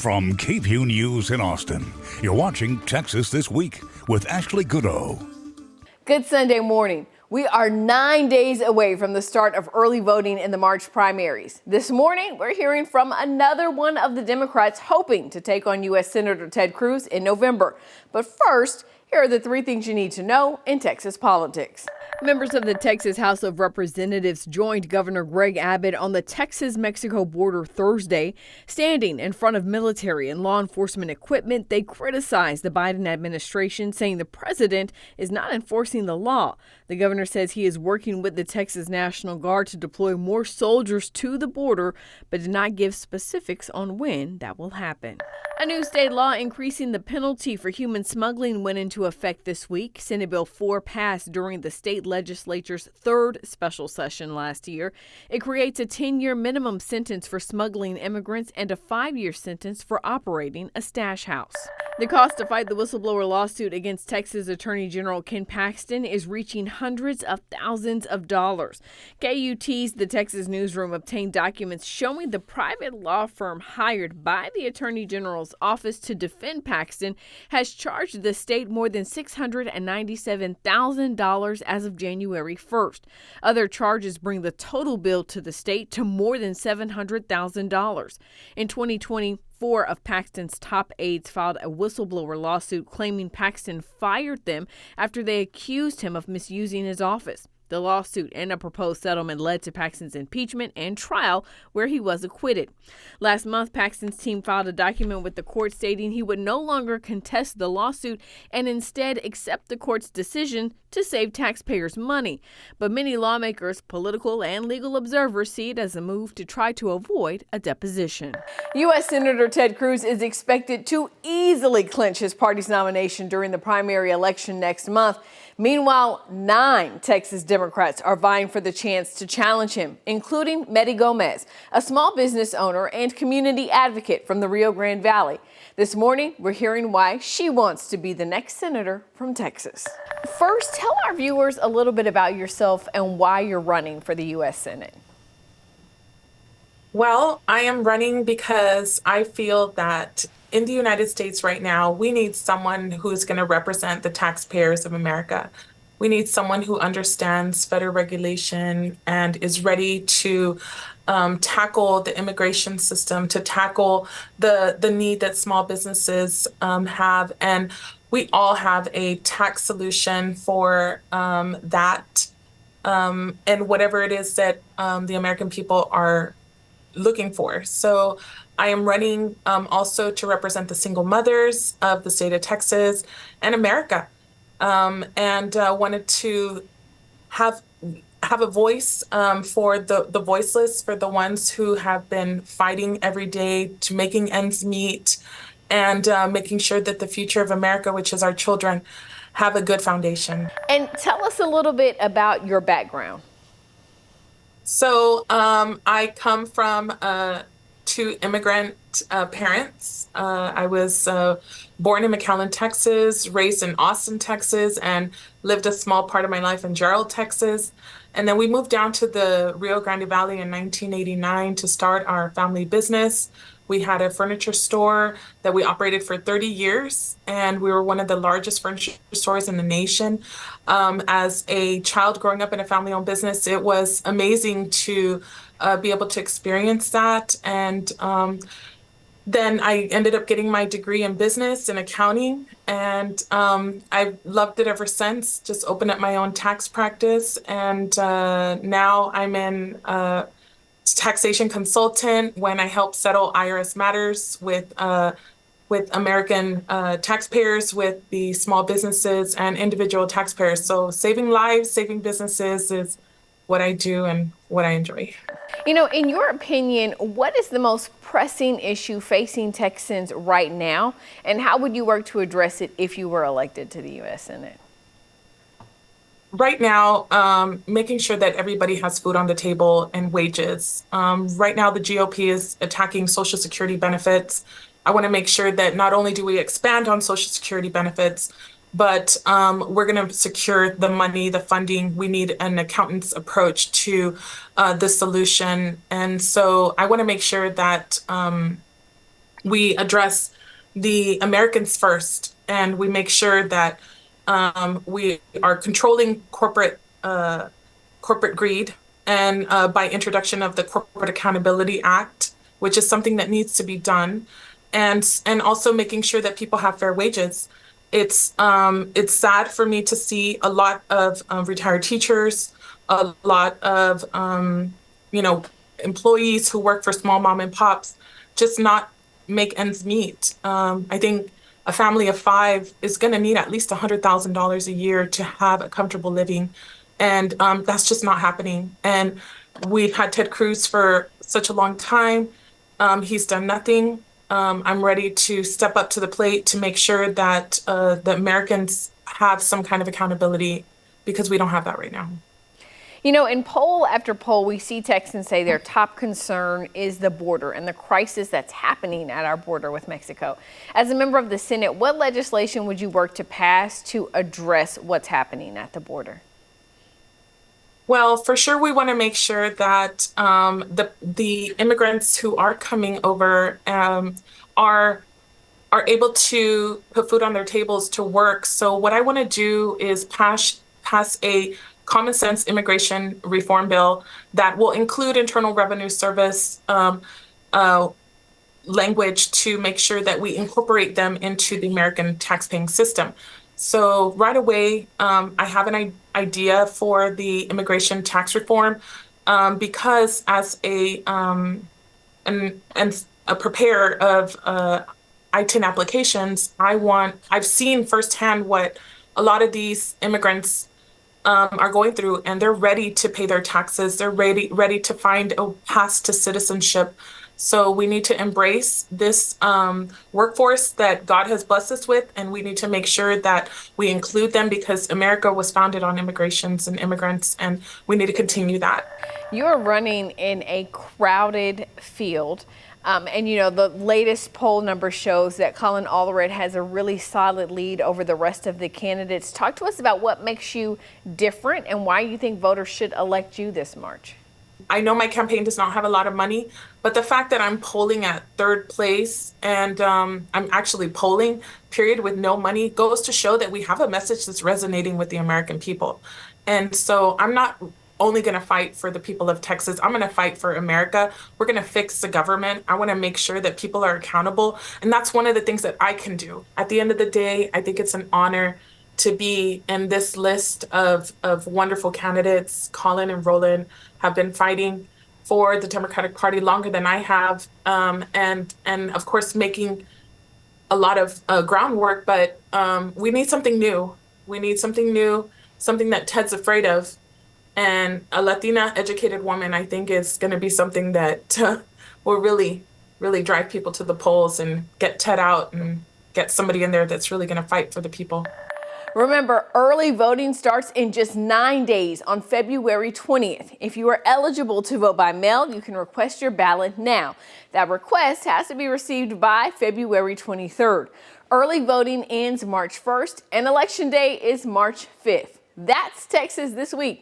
From KVUE News in Austin, you're watching Texas This Week with Ashley Goodo. Good Sunday morning. We are 9 days away from the start of early voting in the March primaries. This morning, we're hearing from another one of the Democrats hoping to take on U.S. Senator Ted Cruz in November. But first, here are the 3 things you need to know in Texas politics. Members of the Texas House of Representatives joined Governor Greg Abbott on the Texas-Mexico border Thursday. Standing in front of military and law enforcement equipment, they criticized the Biden administration, saying the president is not enforcing the law. The governor says he is working with the Texas National Guard to deploy more soldiers to the border, but did not give specifics on when that will happen. A new state law increasing the penalty for human smuggling went into effect this week. Senate Bill 4 passed during the state legislature's 3rd special session last year. It creates a 10-year minimum sentence for smuggling immigrants and a 5-year sentence for operating a stash house. The cost to fight the whistleblower lawsuit against Texas Attorney General Ken Paxton is reaching hundreds of thousands of dollars. KUT's The Texas Newsroom obtained documents showing the private law firm hired by the Attorney General's office to defend Paxton has charged the state more than $697,000 as of January 1st. Other charges bring the total bill to the state to more than $700,000. In 2020, 4 of Paxton's top aides filed a whistleblower lawsuit claiming Paxton fired them after they accused him of misusing his office. The lawsuit and a proposed settlement led to Paxton's impeachment and trial, where he was acquitted. Last month, Paxton's team filed a document with the court stating he would no longer contest the lawsuit and instead accept the court's decision to save taxpayers money. But many lawmakers, political and legal observers see it as a move to try to avoid a deposition. U.S. Senator Ted Cruz is expected to easily clinch his party's nomination during the primary election next month. Meanwhile, 9 Texas Democrats are vying for the chance to challenge him, including Meri Gomez, a small business owner and community advocate from the Rio Grande Valley. This morning, we're hearing why she wants to be the next senator from Texas. First, tell our viewers a little bit about yourself and why you're running for the U.S. Senate. Well, I am running because I feel that in the United States right now, we need someone who's going to represent the taxpayers of America. We need someone who understands federal regulation and is ready to tackle the immigration system, to tackle the need that small businesses have. And we all have a tax solution for that and whatever it is that the American people are looking for. So I am running also to represent the single mothers of the state of Texas and America, and wanted to have a voice for the voiceless, for the ones who have been fighting every day to making ends meet and making sure that the future of America, which is our children, have a good foundation. And tell us a little bit about your background. So I come from 2 immigrant parents. I was born in McAllen, Texas, raised in Austin, Texas, and lived a small part of my life in Gerald, Texas. And then we moved down to the Rio Grande Valley in 1989 to start our family business. We had a furniture store that we operated for 30 years, and we were one of the largest furniture stores in the nation. As a child growing up in a family-owned business, it was amazing to be able to experience that. And then I ended up getting my degree in business and accounting, and I've loved it ever since. Just opened up my own tax practice, and now I'm in taxation consultant when I help settle IRS matters with American taxpayers, with the small businesses and individual taxpayers. So saving lives, saving businesses is what I do and what I enjoy. You know, in your opinion, what is the most pressing issue facing Texans right now, and how would you work to address it if you were elected to the U.S. Senate? Right now, making sure that everybody has food on the table and wages. Right now, the GOP is attacking Social Security benefits. I want to make sure that not only do we expand on Social Security benefits, but we're going to secure the money, the funding. We need an accountant's approach to the solution. And so I want to make sure that we address the Americans first, and we make sure that we are controlling corporate greed, and by introduction of the Corporate Accountability Act, which is something that needs to be done, and also making sure that people have fair wages. It's sad for me to see a lot of retired teachers, a lot of employees who work for small mom and pops just not make ends meet. I think a family of 5 is going to need at least $100,000 a year to have a comfortable living. And that's just not happening. And we've had Ted Cruz for such a long time. He's done nothing. I'm ready to step up to the plate to make sure that the Americans have some kind of accountability, because we don't have that right now. You know, in poll after poll, we see Texans say their top concern is the border and the crisis that's happening at our border with Mexico. As a member of the Senate, what legislation would you work to pass to address what's happening at the border? Well, for sure, we want to make sure that the immigrants who are coming over are able to put food on their tables to work. So what I want to do is pass a common sense immigration reform bill that will include Internal Revenue Service language to make sure that we incorporate them into the American taxpaying system. So right away, I have an idea for the immigration tax reform, because as a preparer of I-10 applications, I've seen firsthand what a lot of these immigrants are going through, and they're ready to pay their taxes. They're ready to find a path to citizenship. So we need to embrace this workforce that God has blessed us with, and we need to make sure that we include them, because America was founded on immigrations and immigrants, and we need to continue that. You're running in a crowded field. And, you know, the latest poll number shows that Colin Allred has a really solid lead over the rest of the candidates. Talk to us about what makes you different and why you think voters should elect you this March. I know my campaign does not have a lot of money, but the fact that I'm polling at 3rd place and I'm actually polling, period, with no money goes to show that we have a message that's resonating with the American people. And so I'm not only going to fight for the people of Texas. I'm going to fight for America. We're going to fix the government. I want to make sure that people are accountable. And that's one of the things that I can do. At the end of the day, I think it's an honor to be in this list of wonderful candidates. Colin and Roland have been fighting for the Democratic Party longer than I have, and of course making a lot of groundwork. But we need something new. We need something new, something that Ted's afraid of. And a Latina educated woman, I think, is going to be something that will really, really drive people to the polls and get Ted out and get somebody in there that's really going to fight for the people. Remember, early voting starts in just 9 days on February 20th. If you are eligible to vote by mail, you can request your ballot now. That request has to be received by February 23rd. Early voting ends March 1st, and Election Day is March 5th. That's Texas This Week.